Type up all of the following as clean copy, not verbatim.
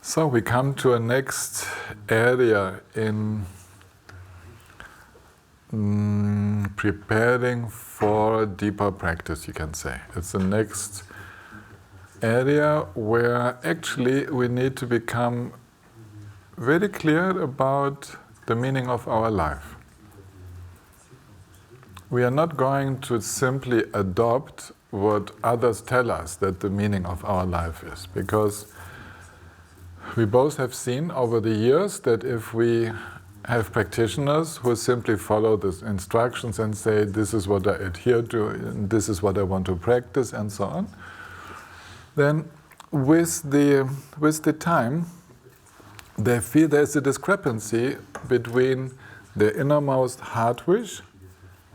So we come to a next area in preparing for deeper practice, you can say. It's the next area where actually we need to become very clear about the meaning of our life. We are not going to simply adopt what others tell us that the meaning of our life is, because we both have seen over the years that if we have practitioners who simply follow the instructions and say, this is what I adhere to, and this is what I want to practice, and so on, then with the time, they feel there's a discrepancy between their innermost heart wish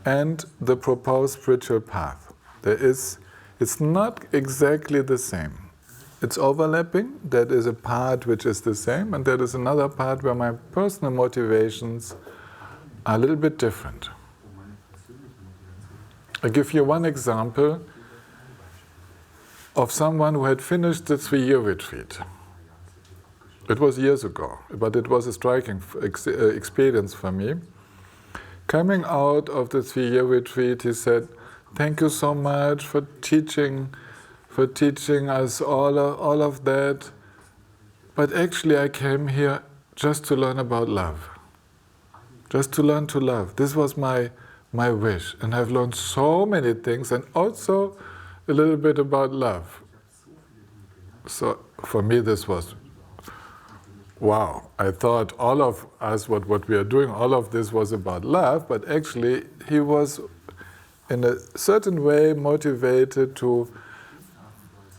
and the proposed spiritual path. It's not exactly the same. It's overlapping. That is a part which is the same, and there is another part where my personal motivations are a little bit different. I'll give you one example of someone who had finished the 3-year retreat. It was years ago, but it was a striking experience for me. Coming out of the 3-year retreat, he said, "Thank you so much for teaching us all of that. But actually I came here just to learn about love. Just to learn to love. This was my wish. And I've learned so many things, and also a little bit about love." So for me this was, wow. I thought all of us, what we are doing, all of this was about love, but actually he was in a certain way motivated to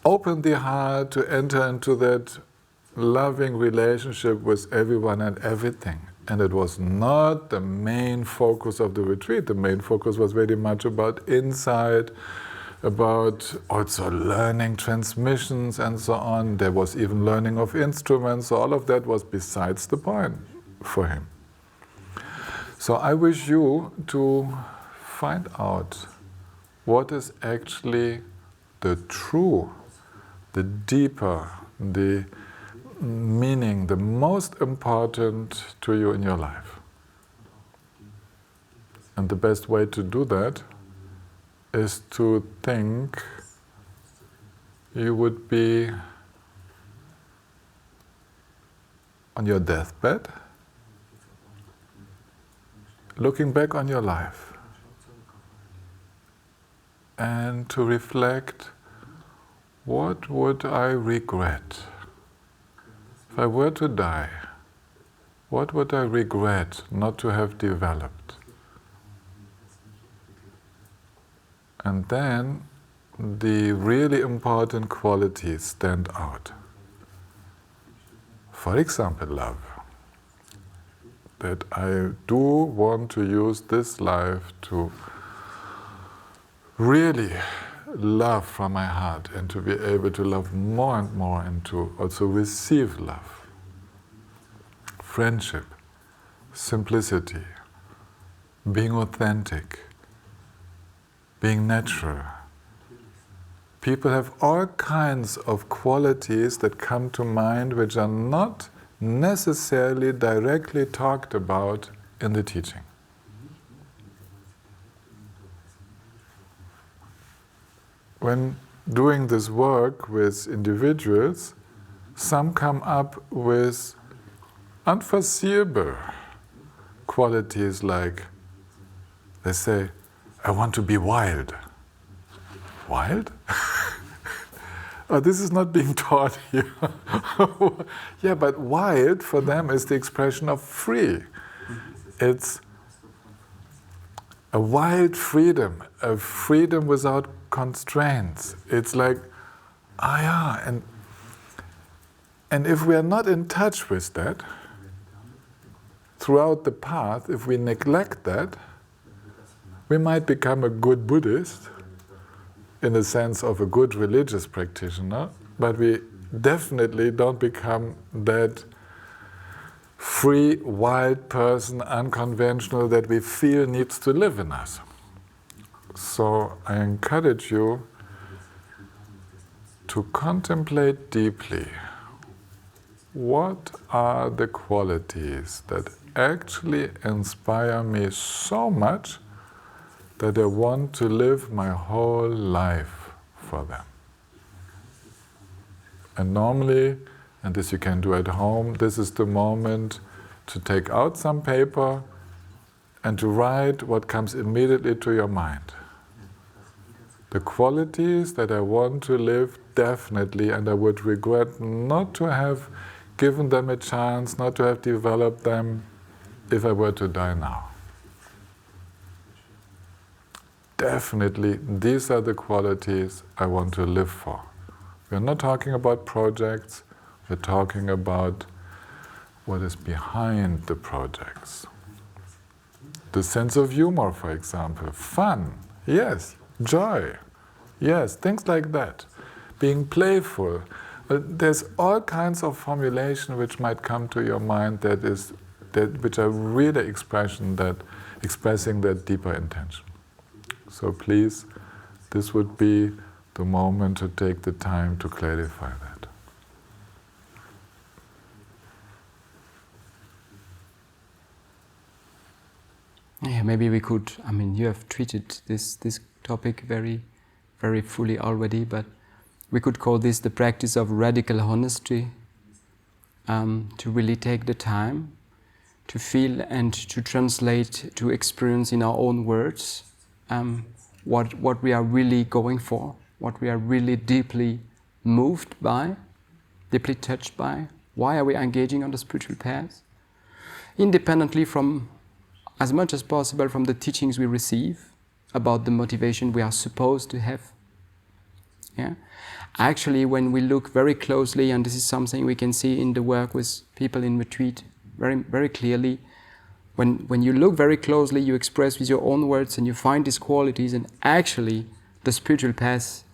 open the heart, to enter into that loving relationship with everyone and everything. And it was not the main focus of the retreat. The main focus was very much about insight, about also learning transmissions and so on. There was even learning of instruments, so all of that was besides the point for him. So I wish you to find out what is actually the true, the deeper, the meaning, the most important to you in your life. And the best way to do that is to think you would be on your deathbed, looking back on your life, and to reflect, what would I regret? If I were to die, what would I regret not to have developed? And then the really important qualities stand out. For example, love. That I do want to use this life to really love from my heart, and to be able to love more and more, and to also receive love. Friendship, simplicity, being authentic, being natural. People have all kinds of qualities that come to mind which are not necessarily directly talked about in the teaching. When doing this work with individuals, some come up with unforeseeable qualities, like they say, "I want to be wild." Wild? Oh, this is not being taught here. Yeah, but wild for them is the expression of free. It's a wild freedom, a freedom without constraints. It's like, and if we are not in touch with that, throughout the path, if we neglect that, we might become a good Buddhist, in the sense of a good religious practitioner, but we definitely don't become that free, wild person, unconventional, that we feel needs to live in us. So I encourage you to contemplate deeply what are the qualities that actually inspire me so much that I want to live my whole life for them. And normally, and this you can do at home, this is the moment to take out some paper and to write what comes immediately to your mind. The qualities that I want to live definitely, and I would regret not to have given them a chance, not to have developed them if I were to die now. Definitely, these are the qualities I want to live for. We're not talking about projects, we're talking about what is behind the projects. The sense of humor, for example. Fun, yes. Joy, yes, things like that. Being playful. There's all kinds of formulation which might come to your mind which are really expressing that deeper intention. So please, this would be the moment to take the time to clarify that. Yeah, maybe we could, you have treated this topic very, very fully already, but we could call this the practice of radical honesty, to really take the time to feel and to translate, to experience in our own words what we are really going for, what we are really deeply moved by, deeply touched by. Why are we engaging on the spiritual path? Independently from, as much as possible, from the teachings we receive about the motivation we are supposed to have. Yeah? Actually, when we look very closely, and this is something we can see in the work with people in retreat very, very clearly, when you look very closely, you express with your own words and you find these qualities, and actually the spiritual path,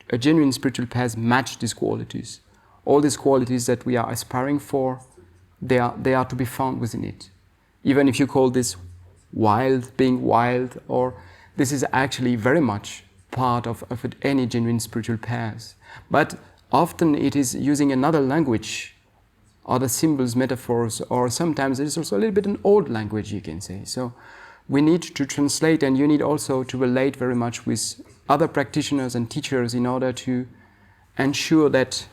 a genuine spiritual path, match these qualities. All these qualities that we are aspiring for, they are to be found within it. Even if you call this wild, being wild, or this is actually very much part of any genuine spiritual path. But often it is using another language, other symbols, metaphors, or sometimes it is also a little bit an old language, you can say. So we need to translate, and you need also to relate very much with other practitioners and teachers in order to ensure that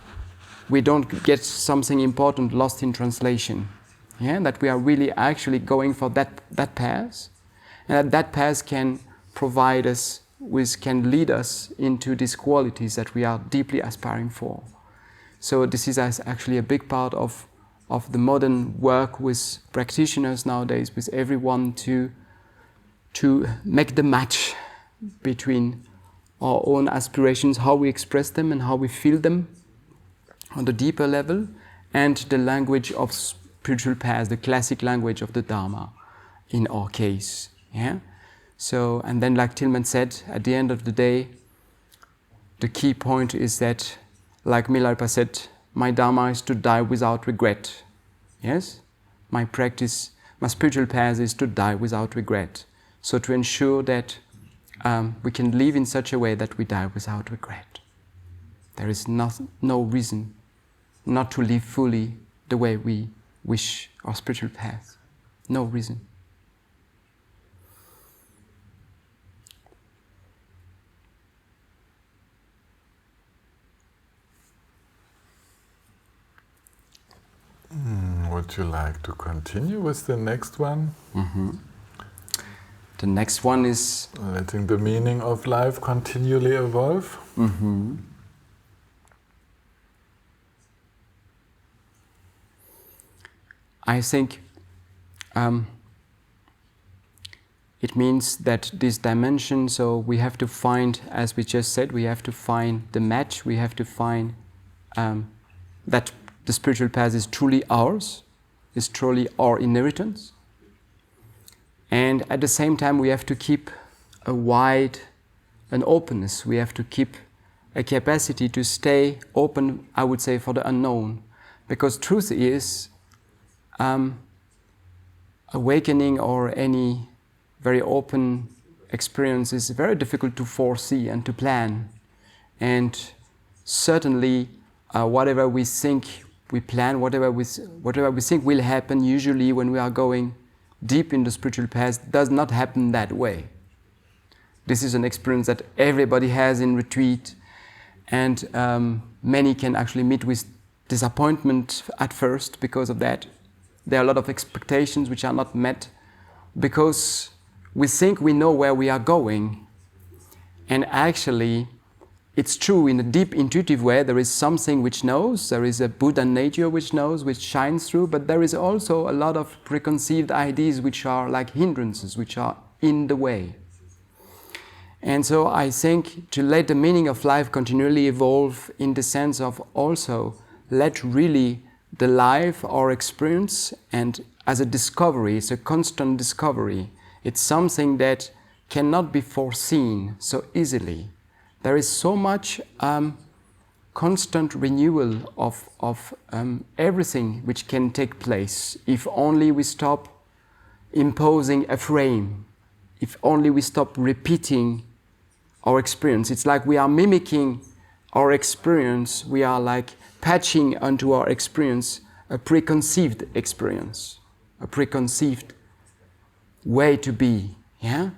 we don't get something important lost in translation. Yeah, that we are really actually going for that path, and that path can provide us with, can lead us into these qualities that we are deeply aspiring for. So this is actually a big part of the modern work with practitioners nowadays, with everyone to make the match between our own aspirations, how we express them and how we feel them on the deeper level, and the language of spiritual path, the classic language of the Dharma, in our case. Yeah. So, and then, like Tillman said, at the end of the day, the key point is that, like Milarepa said, my Dharma is to die without regret. Yes, my practice, my spiritual path is to die without regret. So, to ensure that we can live in such a way that we die without regret. There is no reason not to live fully the way we wish our spiritual path. No reason. Would you like to continue with the next one? Mm-hmm. The next one is letting the meaning of life continually evolve. Mm-hmm. I think it means that this dimension, so we have to find, as we just said, we have to find the match, we have to find that the spiritual path is truly ours, is truly our inheritance. And at the same time, we have to keep an openness. We have to keep a capacity to stay open, I would say, for the unknown. Because truth is, awakening or any very open experience is very difficult to foresee and to plan. And certainly, whatever we think we plan whatever we think will happen, usually when we are going deep in the spiritual path, does not happen that way. This is an experience that everybody has in retreat, and many can actually meet with disappointment at first because of that. There are a lot of expectations which are not met because we think we know where we are going, and actually it's true in a deep intuitive way. There is something which knows, there is a Buddha nature which knows, which shines through, but there is also a lot of preconceived ideas which are like hindrances, which are in the way. And so I think to let the meaning of life continually evolve in the sense of also let really the life or experience, and as a discovery, it's a constant discovery. It's something that cannot be foreseen so easily. There is so much constant renewal of everything which can take place if only we stop imposing a frame, if only we stop repeating our experience. It's like we are mimicking our experience, we are like patching onto our experience a preconceived experience, a preconceived way to be, yeah?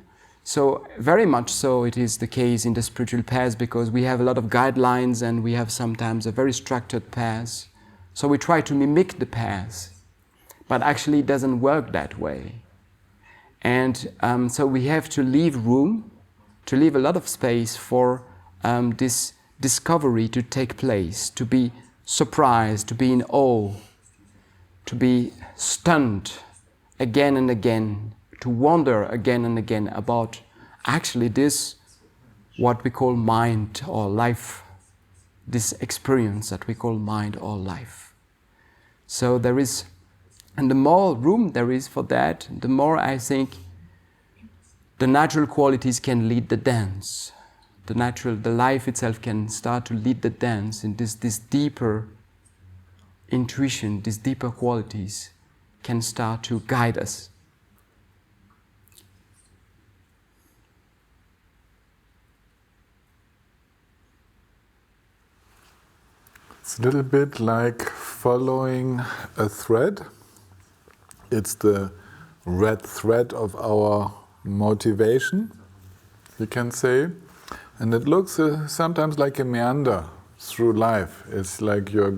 So very much so it is the case in the spiritual path, because we have a lot of guidelines and we have sometimes a very structured path. So we try to mimic the path, but actually it doesn't work that way. And so we have to leave room, to leave a lot of space for this discovery to take place, to be surprised, to be in awe, to be stunned again and again, to wonder again and again about actually this, what we call mind or life, this experience that we call mind or life. So there is, and the more room there is for that, the more I think the natural qualities can lead the dance. The life itself can start to lead the dance in this deeper intuition, these deeper qualities can start to guide us. It's a little bit like following a thread. It's the red thread of our motivation, you can say. And it looks sometimes like a meander through life. It's like you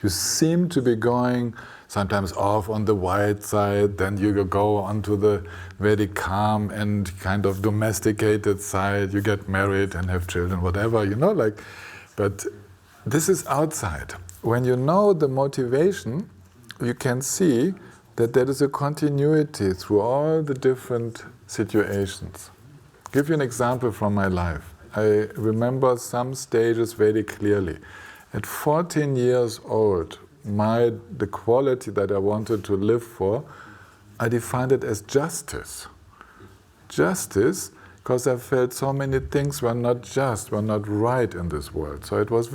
seem to be going sometimes off on the wild side, then you go onto the very calm and kind of domesticated side, you get married and have children, whatever, but this is outside. When you know the motivation, you can see that there is a continuity through all the different situations. I'll give you an example from my life. I remember some stages very clearly. At 14 years old, the quality that I wanted to live for, I defined it as justice. Justice, because I felt so many things were not just, were not right in this world. So it was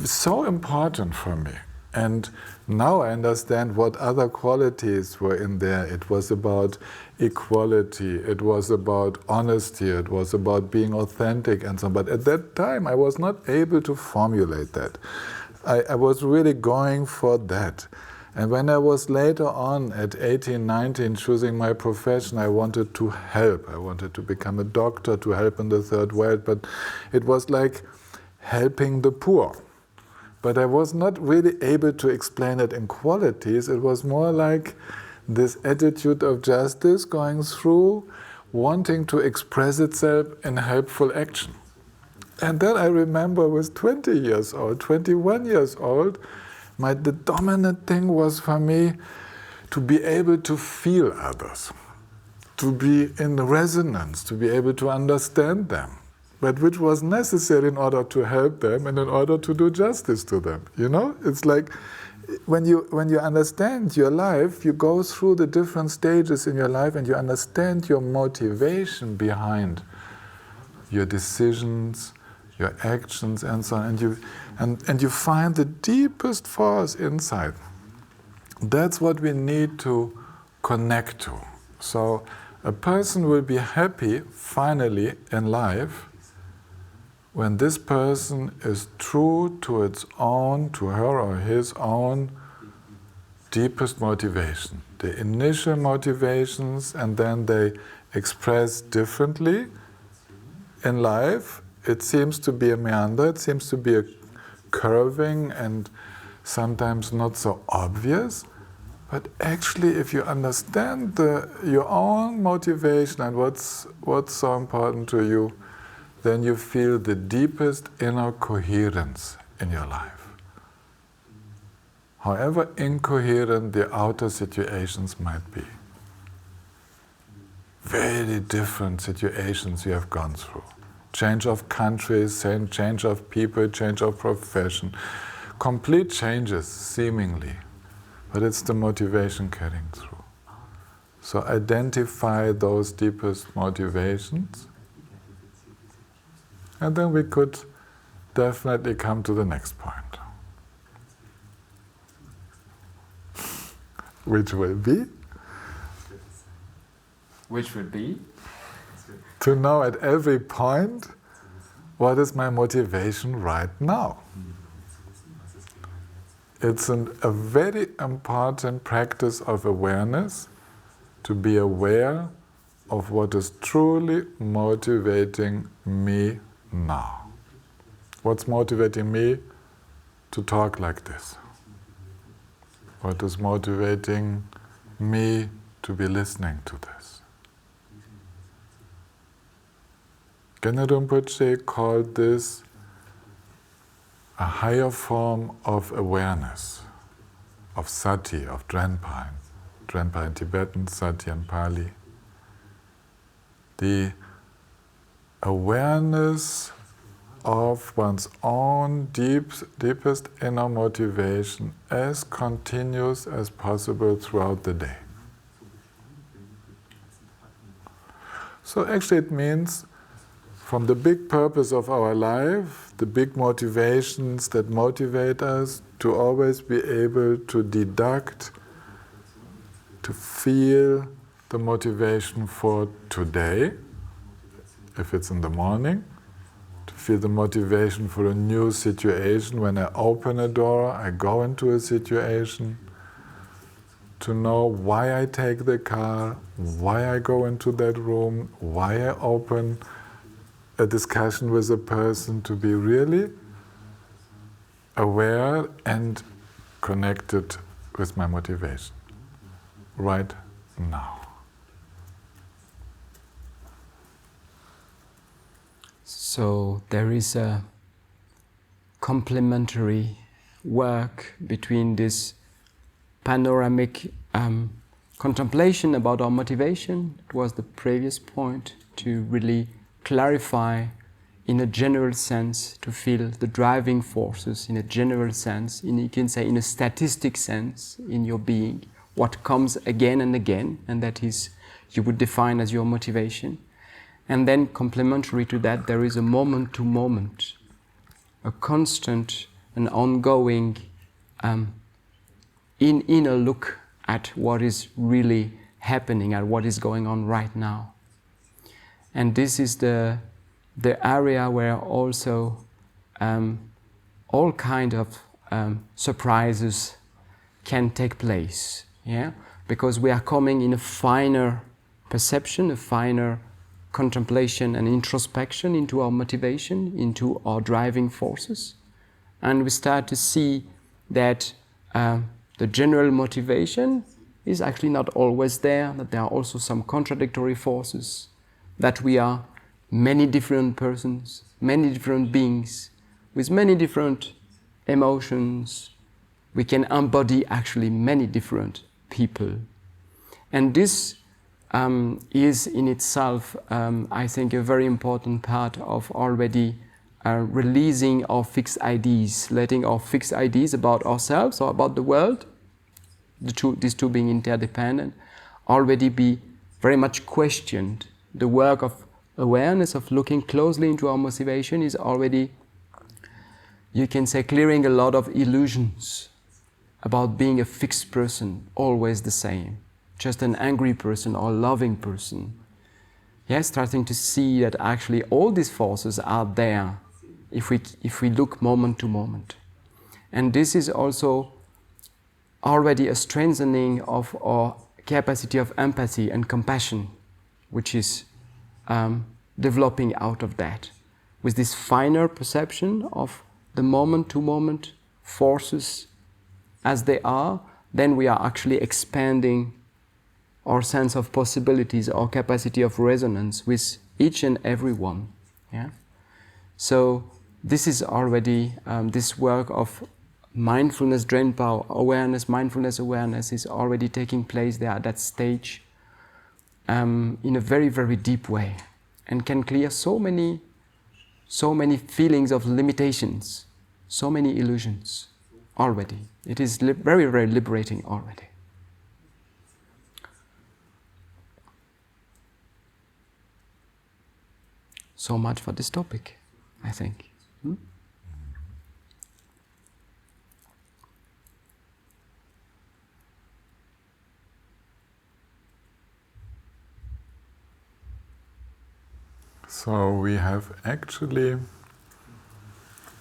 so important for me. And now I understand what other qualities were in there. It was about equality, it was about honesty, it was about being authentic and so on. But at that time, I was not able to formulate that. I was really going for that. And when I was later on at 18, 19, choosing my profession, I wanted to help. I wanted to become a doctor, to help in the third world, but it was like helping the poor. But I was not really able to explain it in qualities. It was more like this attitude of justice going through, wanting to express itself in helpful action. And then I remember with 20 years old, 21 years old, the dominant thing was for me to be able to feel others, to be in resonance, to be able to understand them, but which was necessary in order to help them and in order to do justice to them. It's like when you understand your life, you go through the different stages in your life and you understand your motivation behind your decisions, your actions, and so on, and you find the deepest force inside. That's what we need to connect to. So a person will be happy finally in life when this person is true to its own, to her or his own deepest motivation. The initial motivations, and then they express differently in life. It seems to be a meander, it seems to be a curving and sometimes not so obvious. But actually, if you understand your own motivation and what's so important to you, then you feel the deepest inner coherence in your life. However incoherent the outer situations might be. Very different situations you have gone through. Change of countries, change of people, change of profession. Complete changes, seemingly. But it's the motivation carrying through. So identify those deepest motivations, and then we could definitely come to the next point. Which will be? Which would be? To know at every point, what is my motivation right now? It's a very important practice of awareness to be aware of what is truly motivating me now. What's motivating me to talk like this? What is motivating me to be listening to this? Genna Rinpoche called this a higher form of awareness, of sati, of drenpa. Drenpa in Tibetan, sati in Pali. The awareness of one's own deepest inner motivation as continuous as possible throughout the day. So actually it means, from the big purpose of our life, the big motivations that motivate us, to always be able to deduct, to feel the motivation for today, if it's in the morning, to feel the motivation for a new situation. When I open a door, I go into a situation, to know why I take the car, why I go into that room, why I open a discussion with a person, to be really aware and connected with my motivation right now. So there is a complementary work between this panoramic contemplation about our motivation. It was the previous point, to really clarify in a general sense, to feel the driving forces in a general sense, you can say in a statistic sense in your being, what comes again and again, and that is, you would define as your motivation. And then complementary to that, there is a moment to moment, a constant and ongoing inner look at what is really happening, at what is going on right now. And this is the area where also all kind of surprises can take place, yeah? Because we are coming in a finer perception, a finer contemplation and introspection into our motivation, into our driving forces. And we start to see that the general motivation is actually not always there, that there are also some contradictory forces, that we are many different persons, many different beings, with many different emotions. We can embody actually many different people. And this is in itself, I think, a very important part of already releasing our fixed ideas, letting our fixed ideas about ourselves or about the world, these two being interdependent, already be very much questioned. The work of awareness, of looking closely into our motivation, is already, you can say, clearing a lot of illusions about being a fixed person, always the same, just an angry person or a loving person. Yes, starting to see that actually all these forces are there, if we look moment to moment. And this is also already a strengthening of our capacity of empathy and compassion, which is developing out of that. With this finer perception of the moment-to-moment forces as they are, then we are actually expanding our sense of possibilities, our capacity of resonance with each and every one. Yeah? So this is already, this work of mindfulness, Drenpao awareness, mindfulness awareness is already taking place there at that stage in a very, very deep way, and can clear so many feelings of limitations, so many illusions already. It is very, very liberating already. So much for this topic, I think. So we have actually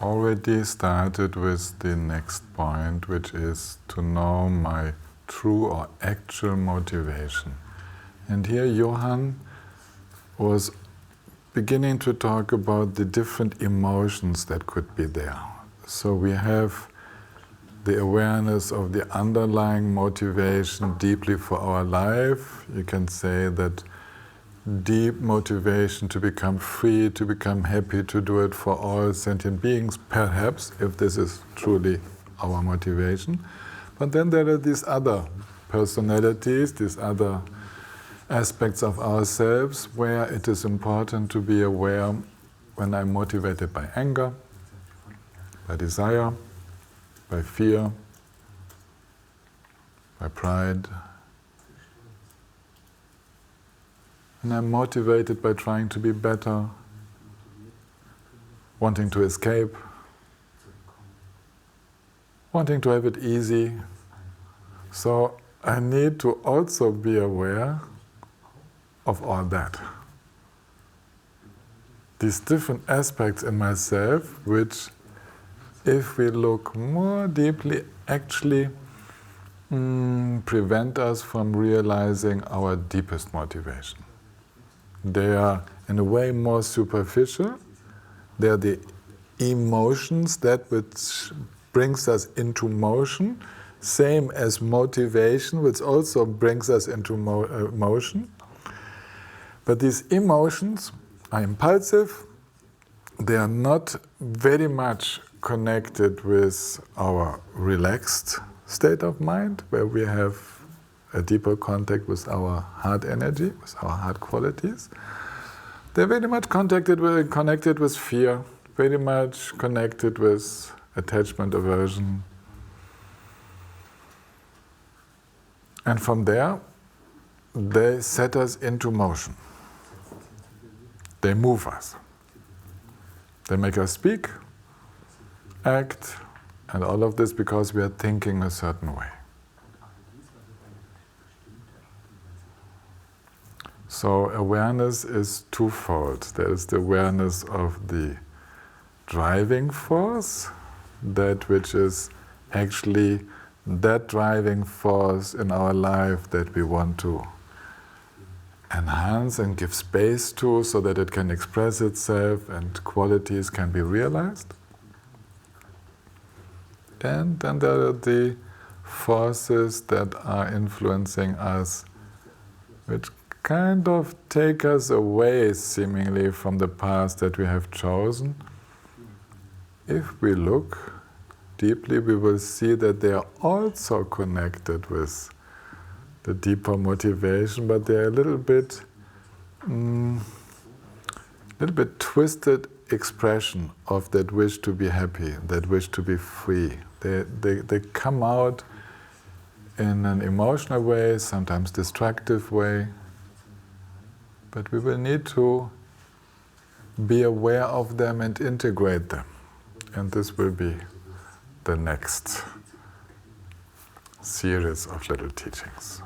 already started with the next point, which is to know my true or actual motivation. And here Johann was beginning to talk about the different emotions that could be there. So we have the awareness of the underlying motivation deeply for our life. You can say that deep motivation to become free, to become happy, to do it for all sentient beings, perhaps, if this is truly our motivation. But then there are these other personalities, these other aspects of ourselves where it is important to be aware when I'm motivated by anger, by desire, by fear, by pride. And I'm motivated by trying to be better, wanting to escape, wanting to have it easy. So I need to also be aware of all that. These different aspects in myself, which, if we look more deeply, actually prevent us from realizing our deepest motivation. They are, in a way, more superficial. They are the emotions, that which brings us into motion, same as motivation, which also brings us into motion. But these emotions are impulsive. They are not very much connected with our relaxed state of mind, where we have a deeper contact with our heart energy, with our heart qualities. They're very much connected with fear, very much connected with attachment, aversion. And from there, they set us into motion. They move us. They make us speak, act, and all of this because we are thinking a certain way. So awareness is twofold. There is the awareness of the driving force, that which is actually that driving force in our life that we want to enhance and give space to so that it can express itself and qualities can be realized. And then there are the forces that are influencing us, which kind of take us away, seemingly, from the path that we have chosen. If we look deeply, we will see that they are also connected with the deeper motivation, but they are a little bit twisted expression of that wish to be happy, that wish to be free. They come out in an emotional way, sometimes destructive way, but we will need to be aware of them and integrate them. And this will be the next series of little teachings.